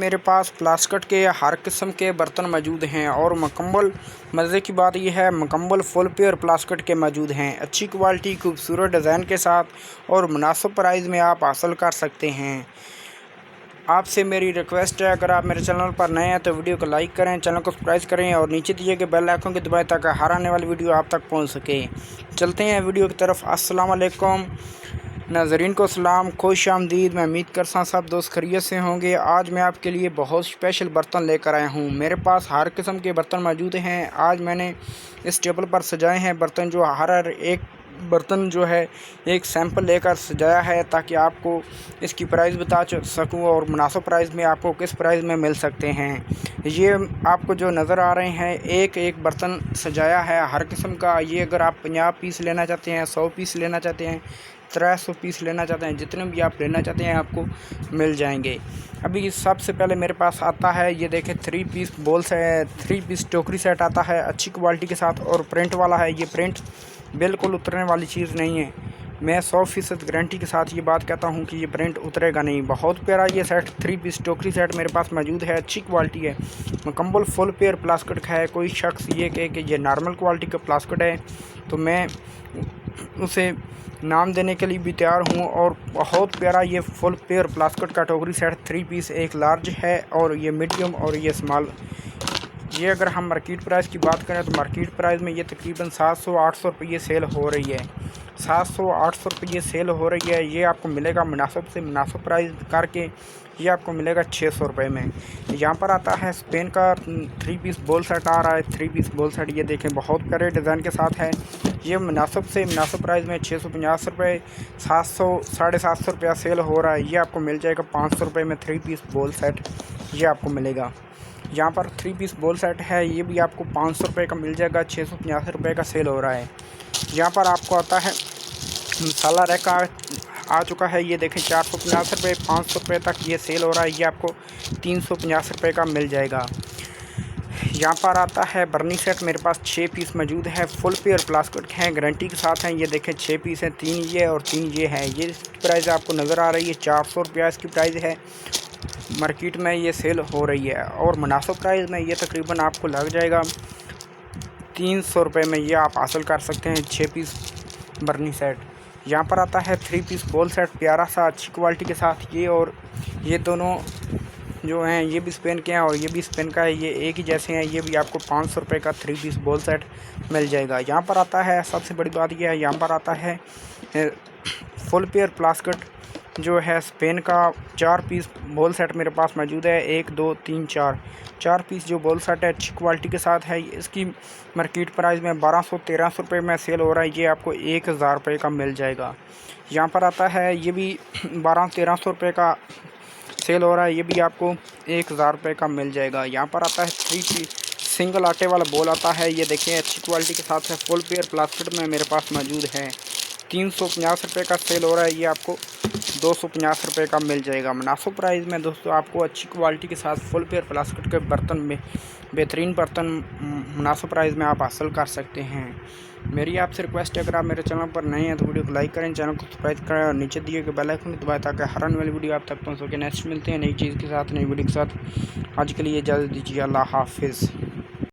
मेरे पास प्लास्टिक के हर किस्म के बर्तन मौजूद हैं और मुकम्मल मज़े की बात यह है मुकम्मल फुल पेयर प्लास्टिक के मौजूद हैं। अच्छी क्वालिटी खूबसूरत डिज़ाइन के साथ और मुनासिब प्राइस में आप हासिल कर सकते हैं। आपसे मेरी रिक्वेस्ट है, अगर आप मेरे चैनल पर नए हैं तो वीडियो को लाइक करें, चैनल को सब्सक्राइब करें और नीचे दिए गए बेल आइकन को दबाएं ताकि हर आने वाली वीडियो आप तक पहुंच सके। चलते हैं वीडियो की तरफ। अस्सलाम वालेकुम नाज़रीन को सलाम, खुश आमदीद। मैं उम्मीद करता सब दोस्त खैरियत से होंगे। आज मैं आपके लिए बहुत स्पेशल बर्तन लेकर आया हूँ। मेरे पास हर किस्म के बर्तन मौजूद हैं। आज मैंने इस टेबल पर सजाए हैं बर्तन, जो हर एक बर्तन जो है एक सैंपल लेकर सजाया है ताकि आपको इसकी प्राइस बता सकूं और मुनासिब प्राइस में आपको किस प्राइस में मिल सकते हैं। ये आपको जो नज़र आ रहे हैं एक एक बर्तन सजाया है हर किस्म का। ये अगर आप 50 पीस लेना चाहते हैं, 100 पीस लेना चाहते हैं, 300 पीस लेना चाहते हैं, जितने भी आप लेना चाहते हैं आपको मिल जाएंगे। अभी सबसे पहले मेरे पास आता है, ये देखें 3 पीस बोल से 3 पीस टोकरी सेट आता है अच्छी क्वालिटी के साथ और प्रिंट वाला है। ये प्रिंट बिल्कुल उतरने वाली चीज़ नहीं है। मैं 100% गारंटी के साथ ये बात कहता हूँ कि ये प्रिंट उतरेगा नहीं। बहुत प्यारा ये सेट 3 पीस टोकरी सेट मेरे पास मौजूद है। अच्छी क्वालिटी है, मुकम्मल फुल पेयर प्लास्टिक है। कोई शख्स ये कहे कि ये नॉर्मल क्वालिटी का प्लास्टिक है तो मैं उसे नाम देने के लिए भी तैयार हूँ। और बहुत प्यारा ये फुल पेयर प्लास्टिक का टोकरी सेट 3 पीस, एक लार्ज है और ये मीडियम और ये स्मॉल। ये अगर हम मार्केट प्राइस की बात करें तो मार्केट प्राइस में ये तकरीबन 700-800 रुपये सेल हो रही है। 700-800 रुपये सेल हो रही है। ये आपको मिलेगा मुनासिब से मुनासिब प्राइस करके ये आपको मिलेगा 600 रुपये में। यहाँ पर आता है स्पेन का 3 पीस बोल सेट आ रहा है। 3 पीस बोल सेट ये देखें बहुत प्यारे डिज़ाइन के साथ है। ये मुनासिब से मुनासिब प्राइस में 650 रुपये, 700-750 रुपया सेल हो रहा है। ये आपको मिल जाएगा 500 रुपये में 3 पीस बोल सेट ये आपको मिलेगा। यहाँ पर 3 पीस बोल सेट है, ये भी आपको 500 रुपये का मिल जाएगा, 650 रुपये का सेल हो रहा है। यहाँ पर आपको आता है मसाला रैका आ चुका है। ये देखें 450 रुपये, 500 रुपये तक ये सेल हो रहा है। ये आपको 350 रुपये का मिल जाएगा। यहाँ पर आता है बर्नी सेट, मेरे पास 6 पीस मौजूद है। फुल पेयर प्लास्टिक हैं, गारंटी के साथ हैं। ये देखें 6 पीस हैं, 3 ये और 3 ये है। ये प्राइस आपको नज़र आ रही है 400 रुपया इसकी प्राइस है। मार्केट में ये सेल हो रही है और मुनासिब प्राइस में ये तकरीबन आपको लग जाएगा 300 रुपये में ये आप हासिल कर सकते हैं 6 पीस बर्नी सेट। यहाँ पर आता है 3 पीस बोल सेट, प्यारा सा अच्छी क्वालिटी के साथ। ये और ये दोनों जो हैं ये भी स्पेन के हैं और ये भी स्पेन का है, ये एक ही जैसे हैं। ये भी आपको 500 रुपये का 3 पीस बोल सेट मिल जाएगा। यहाँ पर आता है सबसे बड़ी बात यह है, यहाँ पर आता है फुल पेयर प्लास्टिक जो है स्पेन का 4 पीस बोल सेट मेरे पास मौजूद है। 1 2 3 4 पीस जो बोल सेट है अच्छी क्वालिटी के साथ है। इसकी मार्केट प्राइस में 1200-1300 रुपये में सेल हो रहा है। ये आपको 1000 रुपये का मिल जाएगा। यहाँ पर आता है ये भी 1200-1300 रुपये का सेल हो रहा है। ये भी आपको 1000 रुपये का मिल जाएगा। यहाँ पर आता है 3 पीस सिंगल आटे वाला बोल आता है। ये देखें अच्छी क्वालिटी के साथ है, फुल पेयर प्लास्टिक में मेरे पास मौजूद है। 350 रुपये का सेल हो रहा है। ये आपको 250 रुपये का मिल जाएगा। मुनासिब प्राइस में दोस्तों आपको अच्छी क्वालिटी के साथ फुल पेयर प्लास्टिक के बर्तन में बेहतरीन बर्तन मुनासिब प्राइस में आप हासिल कर सकते हैं। मेरी आपसे रिक्वेस्ट है, अगर आप मेरे चैनल पर नए हैं तो वीडियो को लाइक करें, चैनल को सब्सक्राइब करें और नीचे दिए गए बेल आइकन को दबाएं ताकि हर आने वाली वीडियो आप तक पहुँच सके। नेक्स्ट मिलते हैं नई चीज़ के साथ, नई वीडियो के साथ। आज के लिए इजाज़त दीजिए। अल्लाह हाफिज़।